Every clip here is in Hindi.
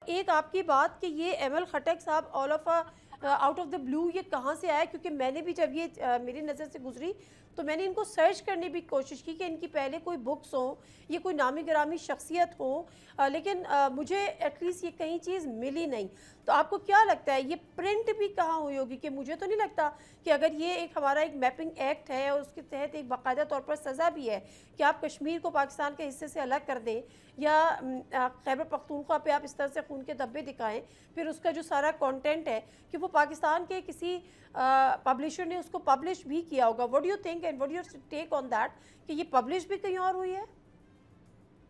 एक आपकी बात कि ये एमएल खटक साहब all of out of the blue ये कहाँ से आया, क्योंकि मैंने भी जब ये मेरी नज़र से गुजरी तो मैंने इनको सर्च करने की कोशिश की कि इनकी पहले कोई बुक्स हो, ये कोई नामी गिरामी शख्सियत हो, लेकिन मुझे एटलीस्ट ये कहीं चीज़ मिली नहीं। तो आपको क्या लगता है ये प्रिंट भी कहाँ हुई होगी? कि मुझे तो नहीं लगता कि अगर ये एक हमारा एक मैपिंग एक्ट है और उसके तहत एक बाकायदा तौर पर सज़ा भी है कि आप कश्मीर को पाकिस्तान के हिस्से से अलग कर दें या खैबर पख्तूनख्वा पे आप इस तरह से खून के धब्बे दिखाएं, फिर उसका जो सारा कंटेंट है कि वो पाकिस्तान के किसी पब्लिशर ने उसको पब्लिश भी किया होगा। What do you think and what your take on that कि ये पब्लिश भी कहीं और हुई है?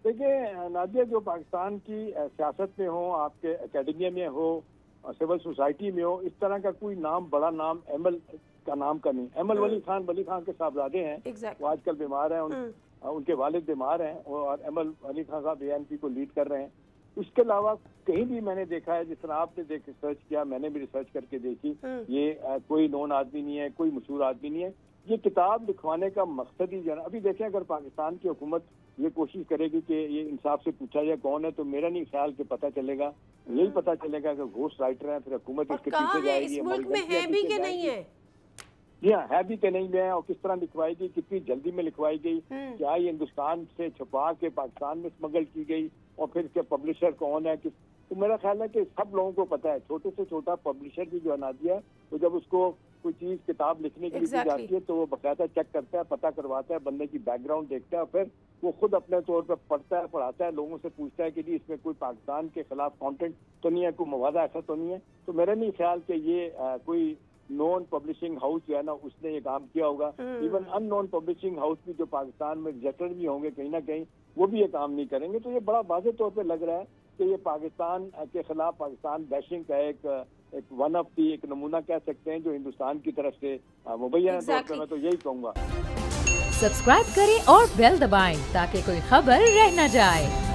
देखिए नादिया, जो पाकिस्तान की सियासत में हो, आपके एकेडमिया में हो, सिविल सोसाइटी में हो, इस तरह का कोई नाम, बड़ा नाम एमएल का नाम का नहीं। एमएल वली खान के साहबजादे हैं, वो आजकल बीमार हैं, उनके वालिद बीमार हैं और एमएल वली खान साहब एएनपी को लीड कर रहे हैं। उसके अलावा कहीं भी मैंने देखा है, जिस तरह आपने रिसर्च किया, मैंने भी रिसर्च करके देखी, ये कोई नोन आदमी नहीं है, कोई मशहूर आदमी नहीं है। ये किताब लिखवाने का मकसद ही जो है, अभी देखें अगर पाकिस्तान की हुकूमत ये कोशिश करेगी कि ये इंसाफ से पूछा जाए कौन है, तो मेरा नहीं ख्याल कि पता चलेगा, यही पता चलेगा कि घोस्ट राइटर है, फिर हुकूमत इसके पीछे जाएगी। इस मुल्क में है भी कि नहीं है? जी हाँ, है भी कि नहीं है, और किस तरह लिखवाई गई, कितनी जल्दी में लिखवाई गई, क्या ये हिंदुस्तान से छुपा के पाकिस्तान में स्मगल की गई, और फिर इसके पब्लिशर कौन है, किस। तो मेरा ख्याल है कि सब लोगों को पता है। छोटे से छोटा पब्लिशर भी जो नादिया है, तो जब उसको कोई चीज किताब लिखने के लिए दी जाती है तो वो बाकायदा चेक करता है, पता करवाता है, बंदे की बैकग्राउंड देखता है, और फिर वो खुद अपने तौर पर पढ़ता है, पढ़ाता है, लोगों से पूछता है कि जी इसमें कोई पाकिस्तान के खिलाफ कंटेंट तो नहीं है, कोई मवादा ऐसा तो नहीं है। तो मेरा नहीं ख्याल कि ये कोई नॉन पब्लिशिंग हाउस जो है ना, उसने ये काम किया होगा। इवन अननोन पब्लिशिंग हाउस भी जो पाकिस्तान में रजिस्टर्ड भी होंगे कहीं ना कहीं, वो भी ये काम नहीं करेंगे। तो ये बड़ा वाज़ेह तौर पे लग रहा है कि ये पाकिस्तान के खिलाफ, पाकिस्तान बैशिंग का एक वन ऑफ दी एक नमूना कह सकते हैं जो हिंदुस्तान की तरफ से मुबैना तौर पर, मैं तो यही कहूँगा। सब्सक्राइब करें और बेल दबाएं ताकि कोई खबर रह न जाए।